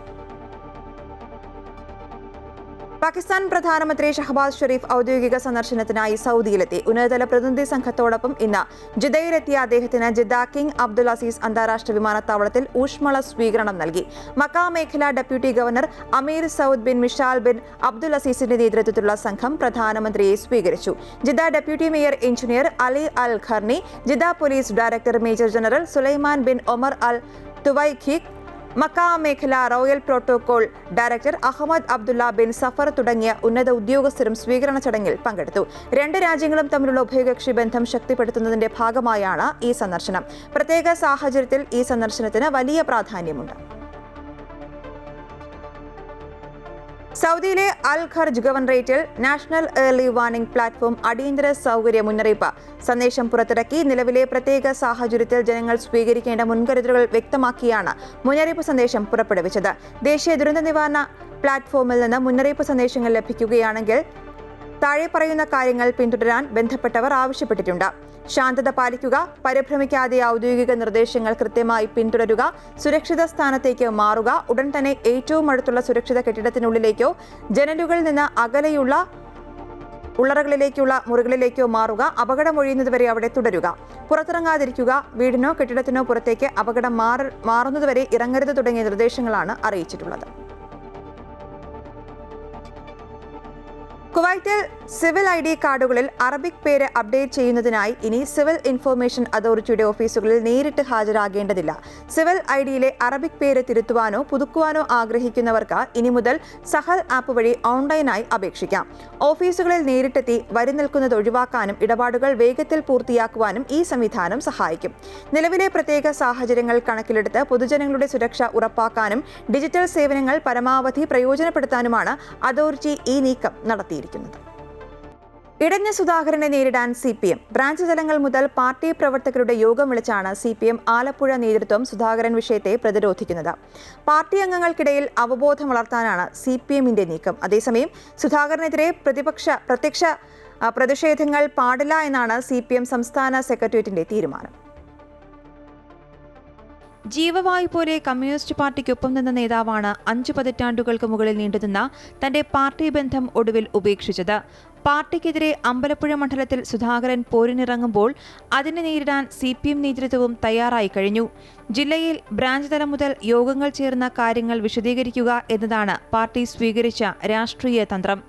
പാകിസ്ഥാൻ പ്രധാനമന്ത്രി ഷഹബാസ് ഷെരീഫ് ഔദ്യോഗിക സന്ദർശനത്തിനായി സൗദിയിലെത്തി. ഉന്നതതല പ്രതിനിധി സംഘത്തോടൊപ്പം ഇന്ന് ജിദ്ദയിലെത്തിയ അദ്ദേഹത്തിന് ജിദ്ദ കിങ് അബ്ദുൽ അസീസ് അന്താരാഷ്ട്ര വിമാനത്താവളത്തിൽ ഊഷ്മള സ്വീകരണം നൽകി. മക്ക മേഖല deputy governor Amir Saud bin Mishal bin Abdul അസീസിന്റെ നേതൃത്വത്തിലുള്ള സംഘം പ്രധാനമന്ത്രിയെ സ്വീകരിച്ചു. Jeddah deputy mayor engineer Ali Al Qarni, Jeddah police director major general Sulaiman bin Omar Al Thuwaikhi, Mecca മേഖല royal protocol director Ahmed Abdullah bin Safar തുടങ്ങിയ ഉന്നത ഉദ്യോഗസ്ഥരും സ്വീകരണ ചടങ്ങിൽ പങ്കെടുത്തു. 2 രാജ്യങ്ങളും തമ്മിലുള്ള ഉഭയകക്ഷി ബന്ധം ശക്തിപ്പെടുത്തുന്നതിന്റെ ഭാഗമായാണ് ഈ സന്ദർശനം. പ്രത്യേക സാഹചര്യത്തിൽ ഈ സന്ദർശനത്തിന് വലിയ പ്രാധാന്യമുണ്ട്. സൗദിയിലെ അൽ ഖർജ് ഗവർണറേറ്റിൽ നാഷണൽ ഏർലി വാർണിംഗ് പ്ലാറ്റ്ഫോം അടിയന്തര സൗകര്യ മുന്നറിയിപ്പ് സന്ദേശം പുറത്തിറക്കി. നിലവിലെ പ്രത്യേക സാഹചര്യത്തിൽ ജനങ്ങൾ സ്വീകരിക്കേണ്ട മുൻകരുതലുകൾ വ്യക്തമാക്കിയാണ് മുന്നറിയിപ്പ് സന്ദേശം പുറപ്പെടുവിച്ചത്. ദേശീയ ദുരന്ത നിവാരണ പ്ലാറ്റ്ഫോമിൽ നിന്ന് മുന്നറിയിപ്പ് സന്ദേശങ്ങൾ ലഭിക്കുകയാണെങ്കിൽ താഴെ പറയുന്ന കാര്യങ്ങൾ പിന്തുടരാൻ ബന്ധപ്പെട്ടവർ ആവശ്യപ്പെട്ടിട്ടുണ്ട്. ശാന്തത പാലിക്കുക, പരിഭ്രമിക്കാതെ ഔദ്യോഗിക നിർദ്ദേശങ്ങൾ കൃത്യമായി പിന്തുടരുക, സുരക്ഷിത സ്ഥാനത്തേക്ക് മാറുക, ഉടൻ തന്നെ ഏറ്റവും അടുത്തുള്ള സുരക്ഷിത കെട്ടിടത്തിനുള്ളിലേക്കോ ജനലുകളിൽ നിന്ന് അകലെയുള്ള ഉള്ളറകളിലേക്കുള്ള മുറികളിലേക്കോ മാറുക, അപകടമൊഴിയുന്നതുവരെ അവിടെ തുടരുക, പുറത്തിറങ്ങാതിരിക്കുക, വീടിനോ കെട്ടിടത്തിനോ പുറത്തേക്ക് അപകടം മാറുന്നതുവരെ ഇറങ്ങരുത് തുടങ്ങിയ നിർദ്ദേശങ്ങളാണ് അറിയിച്ചിട്ടുള്ളത്. കുവൈറ്റിൽ സിവിൽ ID കാർഡുകളിൽ അറബിക് പേര് അപ്ഡേറ്റ് ചെയ്യുന്നതിനായി ഇനി സിവിൽ ഇൻഫർമേഷൻ അതോറിറ്റിയുടെ ഓഫീസുകളിൽ നേരിട്ട് ഹാജരാകേണ്ടതില്ല. സിവിൽ IDയിലെ അറബിക് പേര് തിരുത്തുവാനോ പുതുക്കുവാനോ ആഗ്രഹിക്കുന്നവർക്ക് ഇനി മുതൽ സഹൽ ആപ്പ് വഴി ഓൺലൈനായി അപേക്ഷിക്കാം. ഓഫീസുകളിൽ നേരിട്ടെത്തി വരി നിൽക്കുന്നത് ഒഴിവാക്കാനും ഇടപാടുകൾ വേഗത്തിൽ പൂർത്തിയാക്കുവാനും ഈ സംവിധാനം സഹായിക്കും. നിലവിലെ പ്രത്യേക സാഹചര്യങ്ങൾ കണക്കിലെടുത്ത് പൊതുജനങ്ങളുടെ സുരക്ഷ ഉറപ്പാക്കാനും ഡിജിറ്റൽ സേവനങ്ങൾ പരമാവധി പ്രയോജനപ്പെടുത്താനുമാണ് അതോറിറ്റി ഈ നീക്കം നടത്തിയിരിക്കുന്നത്. ഇടഞ്ഞ സുധാകരനെ നേരിടാൻ CPM ബ്രാഞ്ച് തലങ്ങൾ മുതൽ പാർട്ടി പ്രവർത്തകരുടെ യോഗം വിളിച്ചാണ് CPM ആലപ്പുഴ നേതൃത്വം സുധാകരൻ വിഷയത്തെ പ്രതിരോധിക്കുന്നത്. പാർട്ടി അംഗങ്ങൾക്കിടയിൽ അവബോധം വളർത്താനാണ് CPMന്റെ നീക്കം. അതേസമയം സുധാകരനെതിരെ പ്രത്യക്ഷ പ്രതിഷേധങ്ങൾ പാടില്ല എന്നാണ് CPM സംസ്ഥാന സെക്രട്ടേറിയറ്റിന്റെ തീരുമാനം. ജീവവായു പോലെ കമ്മ്യൂണിസ്റ്റ് പാർട്ടിക്കൊപ്പം നിന്ന നേതാവാണ് 5 പതിറ്റാണ്ടുകൾക്ക് മുകളിൽ നീണ്ടുനിന്ന തന്റെ പാർട്ടി ബന്ധം ഒടുവിൽ ഉപേക്ഷിച്ചത്. പാർട്ടിക്കെതിരെ അമ്പലപ്പുഴ മണ്ഡലത്തിൽ സുധാകരൻ പോരിനിറങ്ങുമ്പോൾ അതിനെ നേരിടാൻ CPM നേതൃത്വവും തയ്യാറായി കഴിഞ്ഞു. ജില്ലയിൽ ബ്രാഞ്ച് തലം മുതൽ യോഗങ്ങൾ ചേർന്ന കാര്യങ്ങൾ വിശദീകരിക്കുക എന്നതാണ് പാർട്ടി സ്വീകരിച്ച രാഷ്ട്രീയ തന്ത്രം.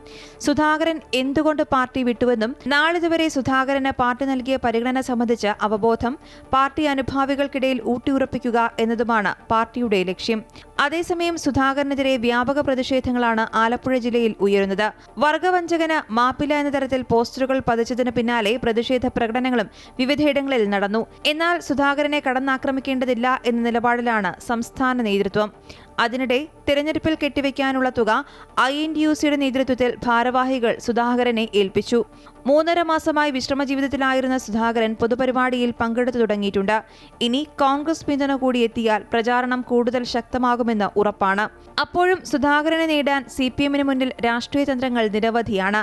സുധാകരൻ എന്തുകൊണ്ട് പാർട്ടി വിട്ടുവെന്നും നാളിതുവരെ സുധാകരന് പാർട്ടി നൽകിയ പരിഗണന സംബന്ധിച്ച് അവബോധം പാർട്ടി അനുഭാവികൾക്കിടയിൽ ഊട്ടിയുറപ്പിക്കുക എന്നതുമാണ് പാർട്ടിയുടെ ലക്ഷ്യം. അതേസമയം സുധാകരനെതിരെ വ്യാപക പ്രതിഷേധങ്ങളാണ് ആലപ്പുഴ ജില്ലയിൽ ഉയരുന്നത്. വർഗവഞ്ചകന് മാപ്പില്ല എന്ന തരത്തിൽ പോസ്റ്ററുകൾ പതിച്ചതിന് പിന്നാലെ പ്രതിഷേധ പ്രകടനങ്ങളും വിവിധയിടങ്ങളിൽ നടന്നു. എന്നാൽ സുധാകരനെ കടന്നാക്രമിക്കേണ്ടതില്ല എന്ന നിലപാടിലാണ് സംസ്ഥാന നേതൃത്വം. അതിനിടെ തെരഞ്ഞെടുപ്പിൽ കെട്ടിവെക്കാനുള്ള തുക INTUCയുടെ നേതൃത്വത്തിൽ ഭാരവാഹികൾ സുധാകരനെ ഏൽപ്പിച്ചു. 3.5 മാസമായി വിശ്രമ ജീവിതത്തിലായിരുന്ന സുധാകരൻ പൊതുപരിപാടിയിൽ പങ്കെടുത്തു തുടങ്ങിയിട്ടുണ്ട്. ഇനി കോൺഗ്രസ് പിന്തുണ കൂടി എത്തിയാൽ പ്രചാരണം കൂടുതൽ ശക്തമാകുമെന്ന് ഉറപ്പാണ്. അപ്പോഴും സുധാകരനെ നേടാൻ CPMന് മുന്നിൽ രാഷ്ട്രീയ തന്ത്രങ്ങൾ നിരവധിയാണ്.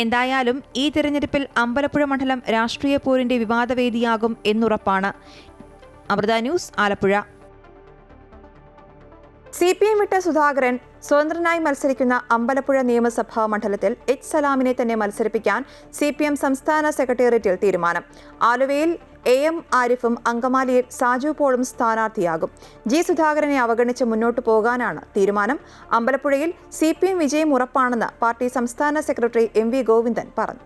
എന്തായാലും ഈ തെരഞ്ഞെടുപ്പിൽ അമ്പലപ്പുഴ മണ്ഡലം രാഷ്ട്രീയ പോരിന്റെ വിവാദവേദിയാകും എന്നുറപ്പാണ്. അമൃത ന്യൂസ്, ആലപ്പുഴ. CPM വിട്ട സുധാകരൻ സ്വതന്ത്രനായി മത്സരിക്കുന്ന അമ്പലപ്പുഴ നിയമസഭാ മണ്ഡലത്തിൽ എച്ച് സലാമിനെ തന്നെ മത്സരിപ്പിക്കാൻ CPM സംസ്ഥാന സെക്രട്ടേറിയറ്റിൽ തീരുമാനം. ആലുവയിൽ AM ആരിഫും അങ്കമാലിയിൽ സാജു പോളും സ്ഥാനാർത്ഥിയാകും. G സുധാകരനെ അവഗണിച്ച് മുന്നോട്ടു പോകാനാണ് തീരുമാനം. അമ്പലപ്പുഴയിൽ CPM വിജയം ഉറപ്പാണെന്ന് പാർട്ടി സംസ്ഥാന സെക്രട്ടറി MV ഗോവിന്ദൻ പറഞ്ഞു.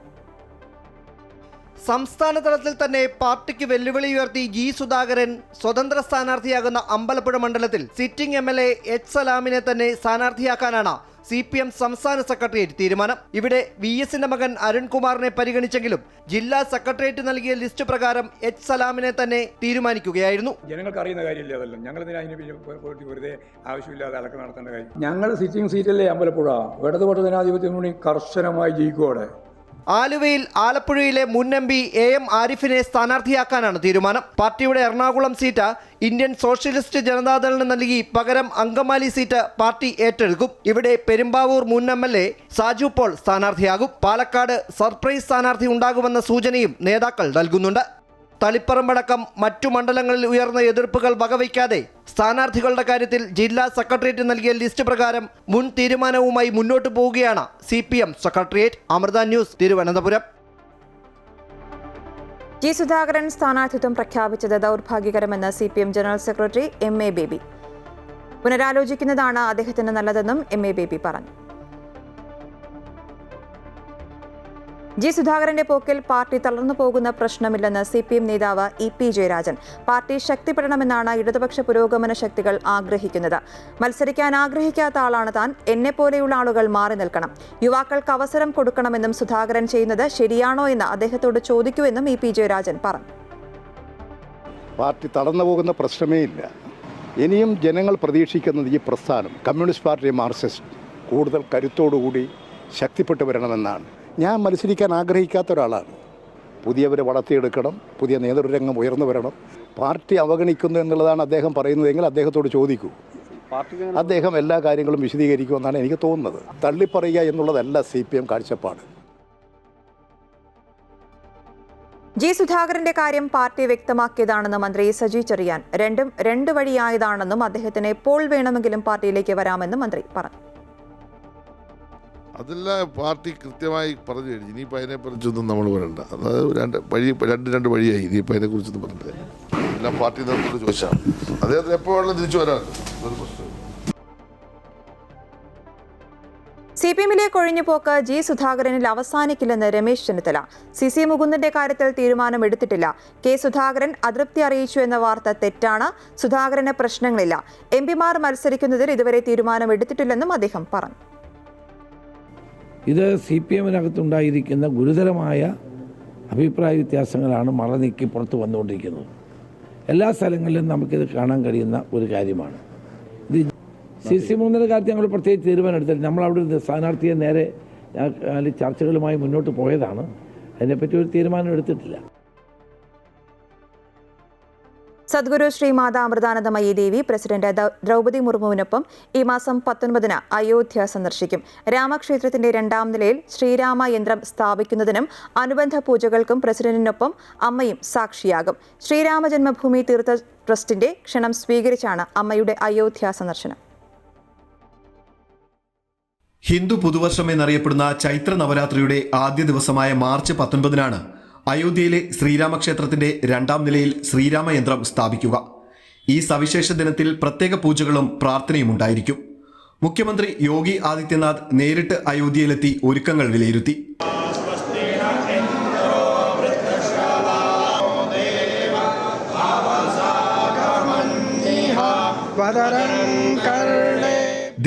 സംസ്ഥാന തലത്തിൽ തന്നെ പാർട്ടിക്ക് വെല്ലുവിളി ഉയർത്തി G സുധാകരൻ സ്വതന്ത്ര സ്ഥാനാർത്ഥിയാകുന്ന അമ്പലപ്പുഴ മണ്ഡലത്തിൽ സിറ്റിംഗ് MLA എച്ച് സലാമിനെ തന്നെ സ്ഥാനാർത്ഥിയാക്കാനാണ് CPM സംസ്ഥാന സെക്രട്ടേറിയറ്റ് തീരുമാനം. ഇവിടെ VSന്റെ മകൻ അരുൺകുമാറിനെ പരിഗണിച്ചെങ്കിലും ജില്ലാ സെക്രട്ടേറിയറ്റ് നൽകിയ ലിസ്റ്റ് പ്രകാരം എച്ച് സലാമിനെ തന്നെ തീരുമാനിക്കുകയായിരുന്നു. ജനങ്ങൾക്ക് അറിയുന്ന കാര്യമില്ല അതല്ല, ഞങ്ങൾ വെറുതെ ആവശ്യമില്ലാതെ അലക്ക് നടത്തേണ്ട കാര്യം. ഞങ്ങൾ സിറ്റിംഗ് സീറ്റല്ലേ അമ്പലപ്പുഴ. ഇടതുപക്ഷ ജനാധിപത്യ മുന്നണി കർശനമായി ജയിക്കോടെ. ആലുവയിൽ ആലപ്പുഴയിലെ മുൻ MP AM ആരിഫിനെ സ്ഥാനാർത്ഥിയാക്കാനാണ് തീരുമാനം. പാർട്ടിയുടെ എറണാകുളം സീറ്റ് ഇന്ത്യൻ സോഷ്യലിസ്റ്റ് ജനതാദളിന് നൽകി പകരം അങ്കമാലി സീറ്റ് പാർട്ടി ഏറ്റെടുക്കും. ഇവിടെ പെരുമ്പാവൂർ മുൻ MLA സാജു പോൾ സ്ഥാനാർത്ഥിയാകും. പാലക്കാട് സർപ്രൈസ് സ്ഥാനാർത്ഥി ഉണ്ടാകുമെന്ന സൂചനയും നേതാക്കൾ നൽകുന്നുണ്ട്. തളിപ്പറമ്പടക്കം മറ്റു മണ്ഡലങ്ങളിൽ ഉയർന്ന എതിർപ്പുകൾ വകവയ്ക്കാതെ സ്ഥാനാർത്ഥികളുടെ കാര്യത്തിൽ ജില്ലാ സെക്രട്ടേറിയറ്റ് നൽകിയ ലിസ്റ്റ് പ്രകാരം മുൻ തീരുമാനവുമായി മുന്നോട്ട് പോവുകയാണ് CPM secretariat. Amrita news, Thiruvananthapuram. G Sudhakaran സ്ഥാനാർത്ഥിത്വം പ്രഖ്യാപിച്ചത് ദൗർഭാഗ്യകരമെന്ന് CPM general secretary MA Baby. പുനരാലോചിക്കുന്നതാണ് അദ്ദേഹത്തിന് നല്ലതെന്നും MA ബേബി പറഞ്ഞു. G സുധാകരന്റെ പോക്കിൽ പാർട്ടി തളർന്നു പോകുന്ന പ്രശ്നമില്ലെന്ന് CPM നേതാവ് EP ജയരാജൻ. പാർട്ടി ശക്തിപ്പെടണമെന്നാണ് ഇടതുപക്ഷ പുരോഗമന ശക്തികൾ ആഗ്രഹിക്കുന്നത്. മത്സരിക്കാൻ ആഗ്രഹിക്കാത്ത ആളാണ് താൻ. എന്നെപ്പോലെയുള്ള ആളുകൾ മാറി നിൽക്കണം. യുവാക്കൾക്ക് അവസരം കൊടുക്കണമെന്നും സുധാകരൻ ചെയ്യുന്നത് ശരിയാണോ എന്ന് അദ്ദേഹത്തോട് ചോദിക്കൂ എന്നും EP ജയരാജൻ പറഞ്ഞു. പാർട്ടി തളർന്നു പോകുന്ന പ്രശ്നമേ ഇല്ല. ഇനിയും ജനങ്ങൾ പ്രതീക്ഷിക്കുന്നത് ഈ പ്രസ്ഥാനം കമ്മ്യൂണിസ്റ്റ് പാർട്ടി മാർക്സിസ്റ്റ് കൂടുതൽ കരുത്തോടുകൂടി ശക്തിപ്പെട്ടു വരണമെന്നാണ്. ഞാൻ മത്സരിക്കാൻ ആഗ്രഹിക്കാത്ത ഒരാളാണ്. പുതിയവരെ വളർത്തിയെടുക്കണം, പുതിയ നേതൃരംഗം ഉയർന്നു വരണം. പാർട്ടി അവഗണിക്കുന്നു എന്നുള്ളതാണ് അദ്ദേഹം പറയുന്നതെങ്കിൽ അദ്ദേഹത്തോട് ചോദിക്കൂ. അദ്ദേഹം എല്ലാ കാര്യങ്ങളും വിശദീകരിക്കുമെന്നാണ് എനിക്ക് തോന്നുന്നത്. തള്ളിപ്പറയുക എന്നുള്ളതല്ല CPM കാഴ്ചപ്പാട്. G സുധാകരന്റെ കാര്യം പാർട്ടി വ്യക്തമാക്കിയതാണെന്ന് മന്ത്രി സജി ചെറിയാൻ. രണ്ടും രണ്ട് വഴിയായതാണെന്നും അദ്ദേഹത്തിന് എപ്പോൾ വേണമെങ്കിലും പാർട്ടിയിലേക്ക് വരാമെന്നും മന്ത്രി പറഞ്ഞു. അതെല്ലാം പാർട്ടി കൃത്യമായി പറഞ്ഞു കഴിഞ്ഞു. ഇനിയിപ്പോൾ അതിനെക്കുറിച്ചൊന്നും നമ്മൾ പറയണ്ട. അതായത് രണ്ട് വഴിയായി. ഇനിയിപ്പോൾ അതിനെക്കുറിച്ചൊന്നും പറയണ്ട. എല്ലാം പാർട്ടി നേതൃത്വത്തോട് ചോദിച്ചാൽ അദ്ദേഹത്തിന് എപ്പോൾ വേണമെങ്കിലും തിരിച്ചു വരാൻ ഒരു പ്രശ്നം. CPMിലേക്ക് ഒഴിഞ്ഞുപോക്ക് G സുധാകരനിൽ അവസാനിക്കില്ലെന്ന് രമേശ് ചെന്നിത്തല. CC മുകുന്ദന്റെ കാര്യത്തിൽ തീരുമാനമെടുത്തിട്ടില്ല. K സുധാകരൻ അതൃപ്തി അറിയിച്ചു എന്ന വാർത്ത തെറ്റാണ്. സുധാകരന് പ്രശ്നങ്ങളില്ല. MPമാർ മത്സരിക്കുന്നതിൽ ഇതുവരെ തീരുമാനമെടുത്തിട്ടില്ലെന്നും അദ്ദേഹം പറഞ്ഞു. ഇത് CPMനകത്തുണ്ടായിരിക്കുന്ന ഗുരുതരമായ അഭിപ്രായ വ്യത്യാസങ്ങളാണ് മറനീക്കി പുറത്തു വന്നുകൊണ്ടിരിക്കുന്നത്. എല്ലാ സ്ഥലങ്ങളിലും നമുക്കിത് കാണാൻ കഴിയുന്ന ഒരു കാര്യമാണ്. ഇത് CC മുകുന്ദന്റെ കാര്യത്തിൽ ഞങ്ങൾ പ്രത്യേകിച്ച് തീരുമാനം എടുത്തില്ല. നമ്മളവിടെ സ്ഥാനാർത്ഥിയെ നേരെ ചർച്ചകളുമായി മുന്നോട്ട് പോയതാണ്. അതിനെപ്പറ്റി ഒരു തീരുമാനം എടുത്തിട്ടില്ല. സദ്ഗുരു ശ്രീ മാതാ അമൃതാനന്ദമയി ദേവി പ്രസിഡന്റ് ദ്രൗപദി മുർമുവിനൊപ്പം ഈ മാസം 19 അയോധ്യ സന്ദർശിക്കും. രാമക്ഷേത്രത്തിന്റെ 2ാം നിലയിൽ ശ്രീരാമ യന്ത്രം സ്ഥാപിക്കുന്നതിനും അനുബന്ധ പൂജകൾക്കും പ്രസിഡന്റിനൊപ്പം അമ്മയും സാക്ഷിയാകും. ശ്രീരാമ ജന്മഭൂമി തീർത്ഥ ട്രസ്റ്റിന്റെ ക്ഷണം സ്വീകരിച്ചാണ് അമ്മയുടെ അയോധ്യ സന്ദർശനം. ഹിന്ദു പുതുവർഷം എന്നറിയപ്പെടുന്ന ചൈത്ര നവരാത്രിയുടെ ആദ്യ ദിവസമായ മാർച്ച് 19 അയോധ്യയിലെ ശ്രീരാമക്ഷേത്രത്തിന്റെ 2ാം നിലയിൽ ശ്രീരാമയന്ത്രം സ്ഥാപിക്കുക. ഈ സവിശേഷ ദിനത്തിൽ പ്രത്യേക പൂജകളും പ്രാർത്ഥനയും ഉണ്ടായിരിക്കും. മുഖ്യമന്ത്രി യോഗി ആദിത്യനാഥ് നേരിട്ട് അയോധ്യയിലെത്തി ഒരുക്കങ്ങൾ വിലയിരുത്തി.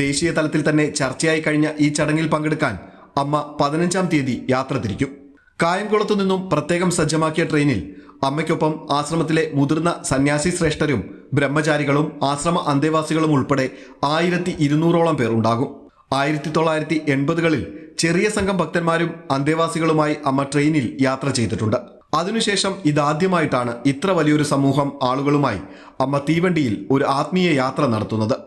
ദേശീയ തലത്തിൽ തന്നെ ചർച്ചയായി കഴിഞ്ഞ ഈ ചടങ്ങിൽ പങ്കെടുക്കാൻ അമ്മ 15-ാം തീയതി യാത്ര തിരിക്കും. കായംകുളത്തു നിന്നും പ്രത്യേകം സജ്ജമാക്കിയ ട്രെയിനിൽ അമ്മയ്ക്കൊപ്പം ആശ്രമത്തിലെ മുതിർന്ന സന്യാസി ശ്രേഷ്ഠരും ബ്രഹ്മചാരികളും ആശ്രമ അന്തേവാസികളും ഉൾപ്പെടെ 1200ഓളം പേർ ഉണ്ടാകും. 1980കളിൽ ചെറിയ സംഘം ഭക്തന്മാരും അന്തേവാസികളുമായി അമ്മ ട്രെയിനിൽ യാത്ര ചെയ്തിട്ടുണ്ട്. അതിനുശേഷം ഇതാദ്യമായിട്ടാണ് ഇത്ര വലിയൊരു സമൂഹം ആളുകളുമായി അമ്മ തീവണ്ടിയിൽ ഒരു ആത്മീയ യാത്ര നടത്തുന്നത്.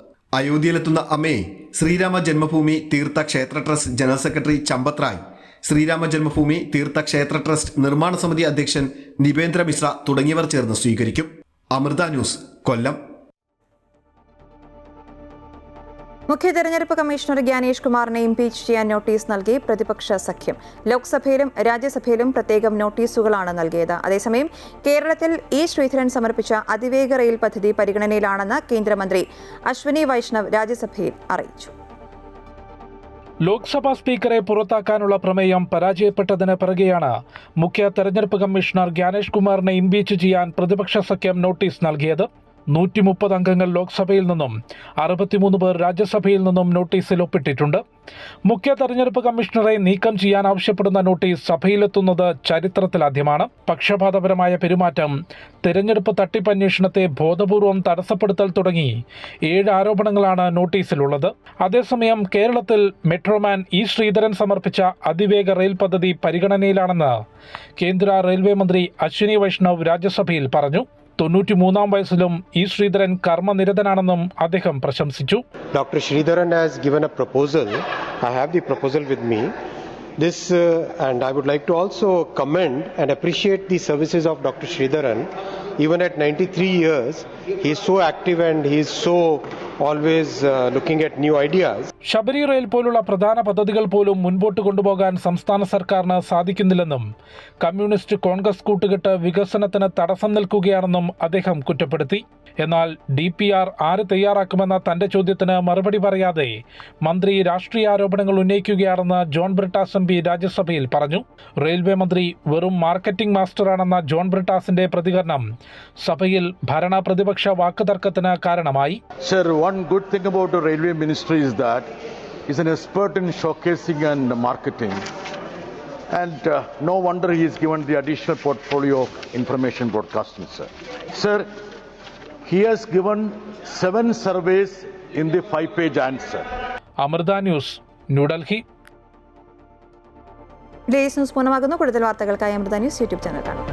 അയോധ്യയിലെത്തുന്ന അമ്മയെ Sreerama Janmabhoomi Teerth Kshetra trust general secretary Champat Rai, Shriram Janmabhoomi Teerth Kshetra trust നിർമ്മാണ സമിതി അധ്യക്ഷൻ നിബേന്ദ്ര മിശ്ര തുടങ്ങിയവർ ചേർന്ന് സ്വീകരിക്കും. അമൃത ന്യൂസ്, കൊല്ലം. മുഖ്യ തെരഞ്ഞെടുപ്പ് കമ്മീഷണർ ജ്ഞാനേഷ് കുമാറിനെ ഇംപീച്ച് ചെയ്യാൻ നോട്ടീസ് നൽകി പ്രതിപക്ഷ സഖ്യം. ലോക്സഭയിലും രാജ്യസഭയിലും പ്രത്യേകം നോട്ടീസുകളാണ് നൽകിയത്. അതേസമയം കേരളത്തിൽ ഇ ശ്രീധരൻ സമർപ്പിച്ച അതിവേഗ റെയിൽ പദ്ധതി പരിഗണനയിലാണെന്ന് കേന്ദ്രമന്ത്രി അശ്വിനി വൈഷ്ണവ് രാജ്യസഭയിൽ അറിയിച്ചു. ലോക്സഭാ സ്പീക്കറെ പുറത്താക്കാനുള്ള പ്രമേയം പരാജയപ്പെട്ടതിന് പിറകെയാണ് മുഖ്യ തെരഞ്ഞെടുപ്പ് കമ്മീഷണർ ജ്ഞാനേഷ് കുമാറിനെ ഇംപീച്ച് ചെയ്യാൻ പ്രതിപക്ഷ സഖ്യം നോട്ടീസ് നൽകിയത്. 130 അംഗങ്ങൾ ലോക്സഭയിൽ നിന്നും 63 പേർ രാജ്യസഭയിൽ നിന്നും നോട്ടീസിൽ ഒപ്പിട്ടിട്ടുണ്ട്. മുഖ്യ തെരഞ്ഞെടുപ്പ് കമ്മീഷണറെ നീക്കം ചെയ്യാൻ ആവശ്യപ്പെടുന്ന നോട്ടീസ് സഭയിലെത്തുന്നത് ചരിത്രത്തിലാദ്യമാണ്. പക്ഷപാതപരമായ പെരുമാറ്റം, തെരഞ്ഞെടുപ്പ് തട്ടിപ്പ് അന്വേഷണത്തെ ബോധപൂർവം തടസ്സപ്പെടുത്തൽ തുടങ്ങി 7 ആരോപണങ്ങളാണ് നോട്ടീസിലുള്ളത്. അതേസമയം കേരളത്തിൽ മെട്രോമാൻ ഇ ശ്രീധരൻ സമർപ്പിച്ച അതിവേഗ റെയിൽ പദ്ധതി പരിഗണനയിലാണെന്ന് കേന്ദ്ര റെയിൽവേ മന്ത്രി അശ്വിനി വൈഷ്ണവ് രാജ്യസഭയിൽ പറഞ്ഞു. 93-ാം വയസ്സിലും ഇ ശ്രീധരൻ കർമ്മനിരതനാണെന്നും അദ്ദേഹം പ്രശംസിച്ചു. Dr. Sridharan has given a proposal. I have the proposal with me. And I would like to also commend and appreciate the services of Dr. Sridharan. Even at 93 years, he is so active and he is so always looking at new ideas. Sabari rail പോലുള്ള പ്രധാന പദ്ധതികൾ പോലും മുൻപോട്ട് കൊണ്ടുപോകാൻ സംസ്ഥാന സർക്കാരിന് സാധിക്കുന്നില്ലെന്നും communist Congress കൂട്ടുകെട്ട് വികസനത്തിന് തടസ്സം നിൽക്കുകയാണെന്നും അദ്ദേഹം കുറ്റപ്പെടുത്തി. എന്നാൽ DPR ആര് തയ്യാറാക്കുമെന്ന തന്റെ ചോദ്യത്തിന് മറുപടി പറയാതെ മന്ത്രി രാഷ്ട്രീയ ആരോപണങ്ങൾ ഉന്നയിക്കുകയാണെന്ന് ജോൺ ബ്രിട്ടാസ് MP രാജ്യസഭയിൽ പറഞ്ഞു. റെയിൽവേ മന്ത്രി വെറും മാർക്കറ്റിംഗ് മാസ്റ്ററാണെന്ന ജോൺ ബ്രിട്ടാസിന്റെ പ്രതികരണം സഭയിൽ ഭരണ പ്രതിപക്ഷ വാക്കുതർക്കത്തിന് കാരണമായി. Sir, one good thing about the railway ministry is that he's an expert in showcasing and marketing. And no wonder he is given the additional portfolio of information broadcasting, sir. Sir, he has given 7 surveys in the 5-page answer. Amrita news, New Delhi. News പൂർണ്ണമാകുന്നു. കൂടുതൽ വാർത്തകൾക്കായി Amrita news YouTube channel കാണും.